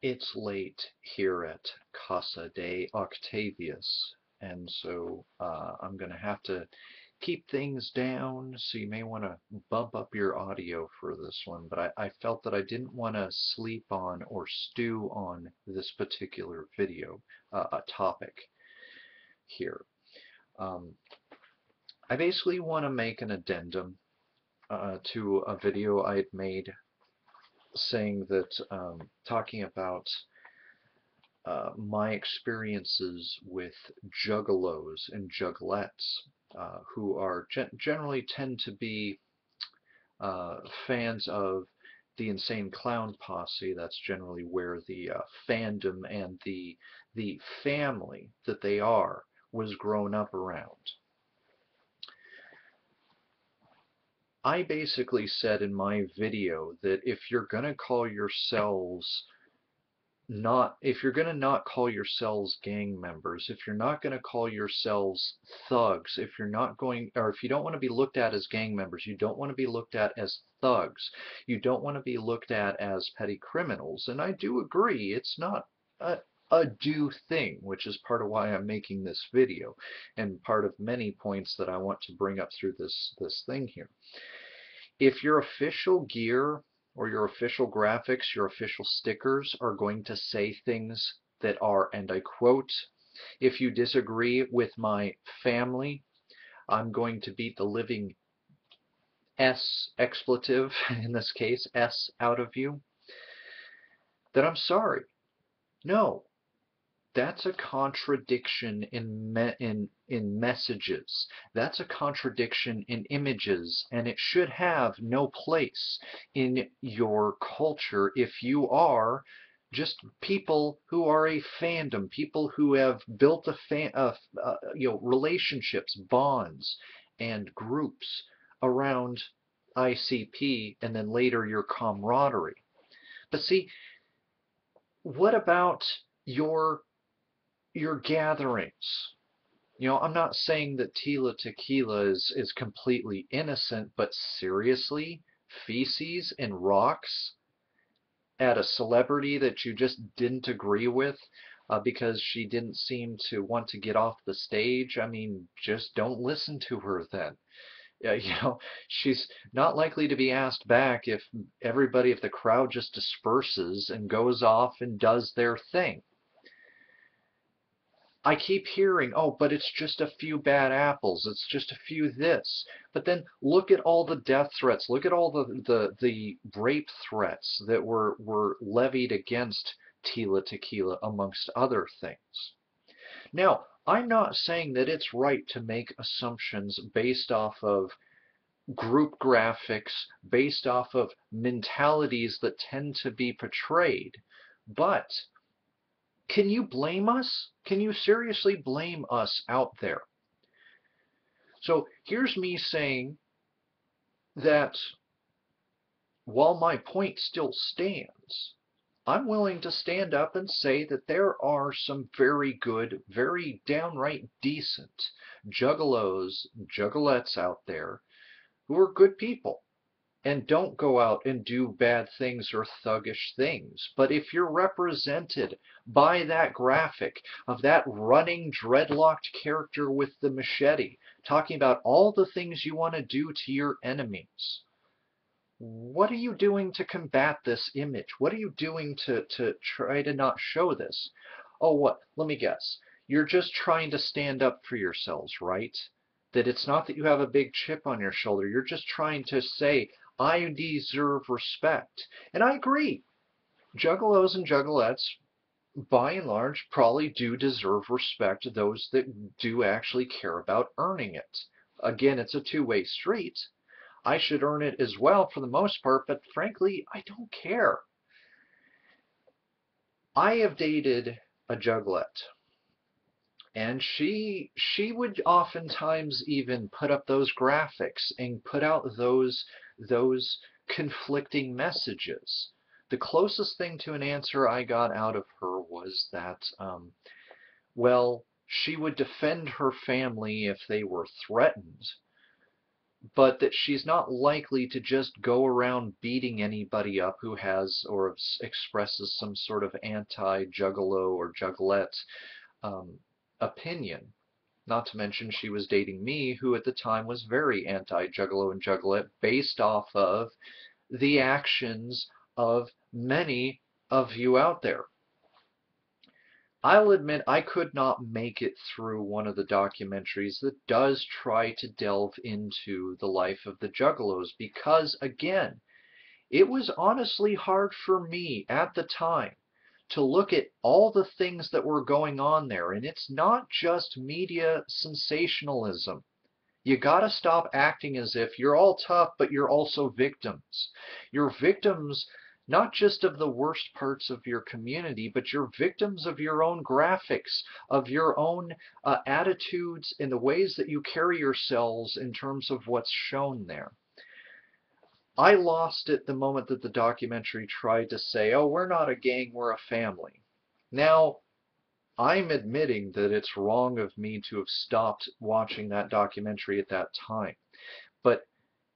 It's late here at Casa de Octavius, and so I'm going to have to keep things down, so you may want to bump up your audio for this one, but I felt that I didn't want to sleep on or stew on this particular video, a topic here. Um, I basically want to make an addendum to a video I had made saying that, talking about my experiences with juggalos and juggalettes, who are generally tend to be fans of the Insane Clown Posse. That's generally where the fandom and the family that they are was grown up around. I basically said in my video that if you're going to call yourselves not if you're going to not call yourselves gang members, if you're not going to call yourselves thugs, if you're not going, or if you don't want to be looked at as gang members, you don't want to be looked at as thugs, you don't want to be looked at as petty criminals, and I do agree, it's not a due thing, which is part of why I'm making this video, and part of many points that I want to bring up through this thing here. If your official gear or your official graphics, your official stickers are going to say things that are, and I quote, "If you disagree with my family, I'm going to beat the living S expletive, in this case, S out of you," then I'm sorry. No, that's a contradiction in messages. That's a contradiction in images, and it should have no place in your culture if you are just people who are a fandom, people who have built relationships, bonds, and groups around ICP, and then later your camaraderie. But see, what about your gatherings? I'm not saying that Tila Tequila is completely innocent, but seriously, feces and rocks at a celebrity that you just didn't agree with because she didn't seem to want to get off the stage? I mean, just don't listen to her then. She's not likely to be asked back if the crowd just disperses and goes off and does their thing. I keep hearing, oh, but it's just a few bad apples. It's just a few this. But then look at all the death threats. Look at all the rape threats that were levied against Tila Tequila, amongst other things. Now, I'm not saying that it's right to make assumptions based off of group graphics, based off of mentalities that tend to be portrayed, but can you blame us? Can you seriously blame us out there? So here's me saying that while my point still stands, I'm willing to stand up and say that there are some very good, very downright decent juggalos, juggalettes out there who are good people and don't go out and do bad things or thuggish things. But if you're represented by that graphic of that running dreadlocked character with the machete, talking about all the things you want to do to your enemies, what are you doing to combat this image? What are you doing to try to not show this? Oh, what? Let me guess. You're just trying to stand up for yourselves, right? That it's not that you have a big chip on your shoulder. You're just trying to say, I deserve respect. And I agree. Juggalos and juggalettes, by and large, probably do deserve respect, those that do actually care about earning it. Again, it's a two-way street. I should earn it as well for the most part, but frankly, I don't care. I have dated a juggalette, and she would oftentimes even put up those graphics and put out those conflicting messages. The closest thing to an answer I got out of her was that, well, she would defend her family if they were threatened, but that she's not likely to just go around beating anybody up who has or expresses some sort of anti-juggalo or juggalette um, opinion. Not to mention she was dating me, who at the time was very anti-juggalo and juggalette, based off of the actions of many of you out there. I'll admit I could not make it through one of the documentaries that does try to delve into the life of the Juggalos because, again, it was honestly hard for me at the time to look at all the things that were going on there. And it's not just media sensationalism. You gotta stop acting as if you're all tough, but you're also victims. You're victims not just of the worst parts of your community, but you're victims of your own graphics, of your own attitudes and the ways that you carry yourselves in terms of what's shown there. I lost it the moment that the documentary tried to say, oh, we're not a gang, we're a family. Now, I'm admitting that it's wrong of me to have stopped watching that documentary at that time, but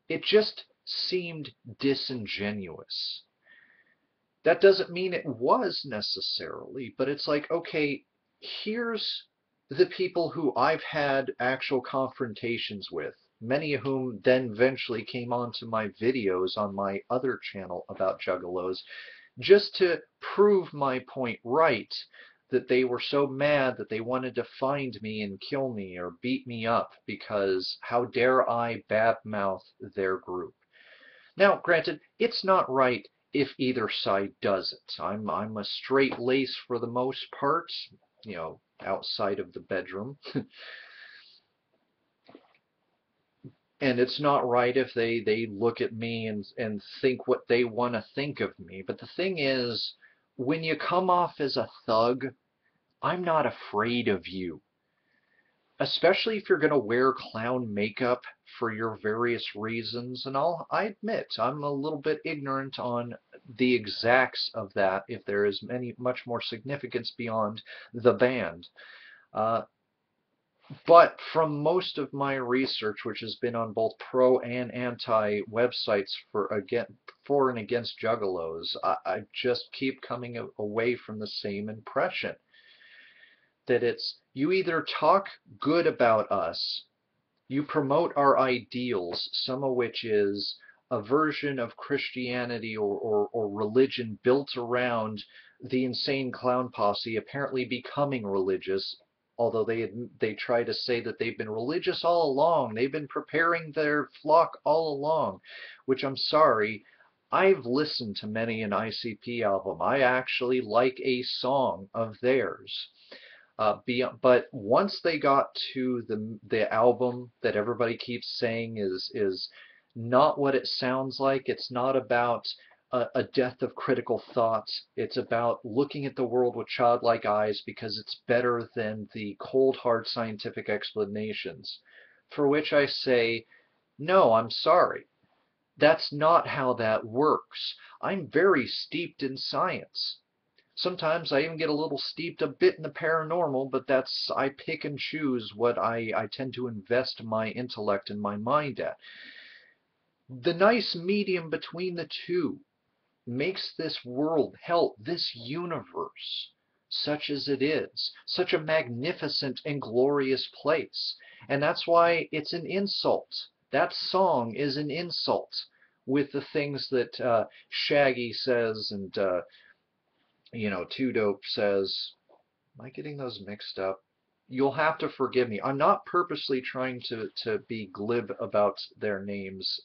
it just seemed disingenuous. That doesn't mean it was necessarily, but it's like, okay, here's the people who I've had actual confrontations with, many of whom then eventually came onto my videos on my other channel about juggalos, just to prove my point right, that they were so mad that they wanted to find me and kill me or beat me up because how dare I badmouth their group. Now, granted, it's not right if either side does it. I'm a straight lace for the most part, outside of the bedroom. And it's not right if they look at me and think what they want to think of me. But the thing is, when you come off as a thug, I'm not afraid of you. Especially if you're going to wear clown makeup for your various reasons. And I admit, I'm a little bit ignorant on the exacts of that, if there is much more significance beyond the band. But from most of my research, which has been on both pro and anti websites for and against juggalos, I just keep coming away from the same impression. That it's, you either talk good about us, you promote our ideals, some of which is a version of Christianity or religion built around the insane clown posse apparently becoming religious, although they try to say that they've been religious all along, they've been preparing their flock all along, which I'm sorry, I've listened to many an ICP album. I actually like a song of theirs. But once they got to the album that everybody keeps saying is not what it sounds like, it's not about a death of critical thought. It's about looking at the world with childlike eyes because it's better than the cold, hard scientific explanations. For which I say, no, I'm sorry. That's not how that works. I'm very steeped in science. Sometimes I even get a little steeped a bit in the paranormal, but I pick and choose what I tend to invest my intellect and my mind at. The nice medium between the two makes this world, hell, this universe, such as it is, such a magnificent and glorious place. And that's why it's an insult. That song is an insult with the things that Shaggy says and Two Dope says. Am I getting those mixed up? You'll have to forgive me. I'm not purposely trying to be glib about their names,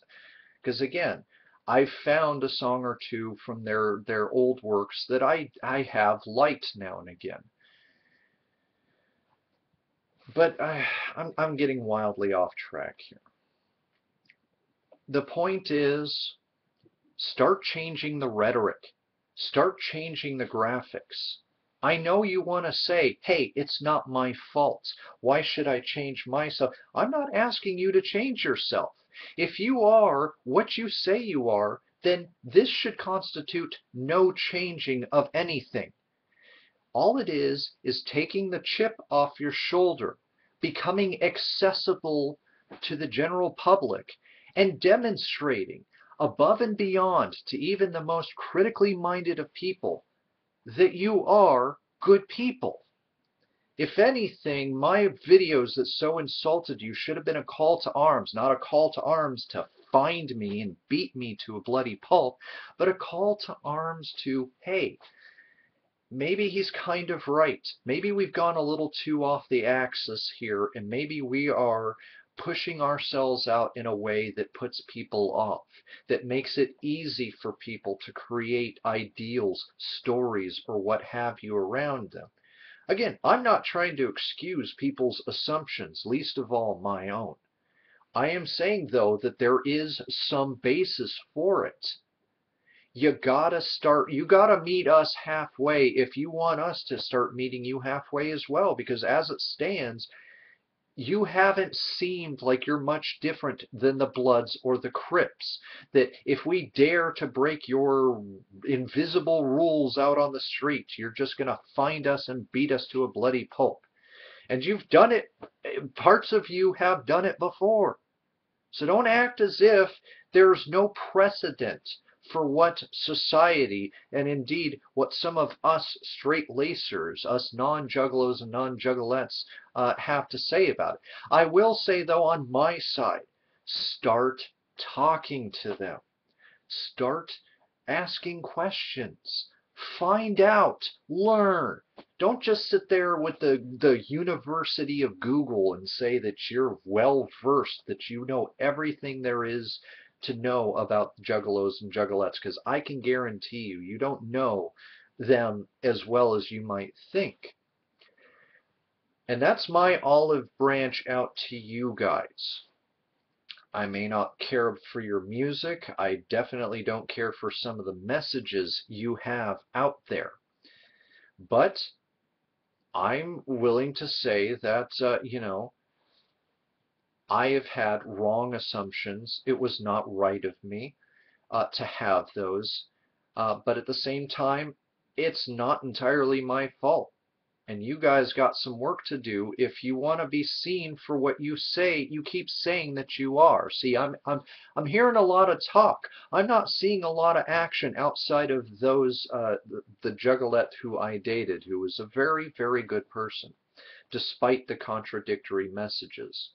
because again, I've found a song or two from their old works that I have liked now and again. But I'm getting wildly off track here. The point is, start changing the rhetoric. Start changing the graphics. I know you want to say, hey, it's not my fault. Why should I change myself? I'm not asking you to change yourself. If you are what you say you are, then this should constitute no changing of anything. All it is taking the chip off your shoulder, becoming accessible to the general public, and demonstrating above and beyond to even the most critically minded of people that you are good people. If anything, my videos that so insulted you should have been a call to arms, not a call to arms to find me and beat me to a bloody pulp, but a call to arms to, hey, maybe he's kind of right. Maybe we've gone a little too off the axis here, and maybe we are pushing ourselves out in a way that puts people off, that makes it easy for people to create ideals, stories, or what have you around them. Again, I'm not trying to excuse people's assumptions, least of all my own. I am saying, though, that there is some basis for it. You gotta meet us halfway if you want us to start meeting you halfway as well, because as it stands, you haven't seemed like you're much different than the Bloods or the Crips. That if we dare to break your invisible rules out on the street, you're just gonna find us and beat us to a bloody pulp. And you've done it, parts of you have done it before. So don't act as if there's no precedent for what society, and indeed what some of us straight-lacers, us non-juggalos and non-juggalettes, have to say about it. I will say, though, on my side, start talking to them. Start asking questions. Find out. Learn. Don't just sit there with the University of Google and say that you're well versed, that you know everything there is to know about juggalos and juggalettes, because I can guarantee you, you don't know them as well as you might think. And that's my olive branch out to you guys. I may not care for your music. I definitely don't care for some of the messages you have out there. But I'm willing to say that, I have had wrong assumptions. It was not right of me to have those. But at the same time, it's not entirely my fault. And you guys got some work to do if you want to be seen for what you say. You keep saying that you are. See, I'm hearing a lot of talk. I'm not seeing a lot of action outside of those the juggalette who I dated, who was a very, very good person, despite the contradictory messages.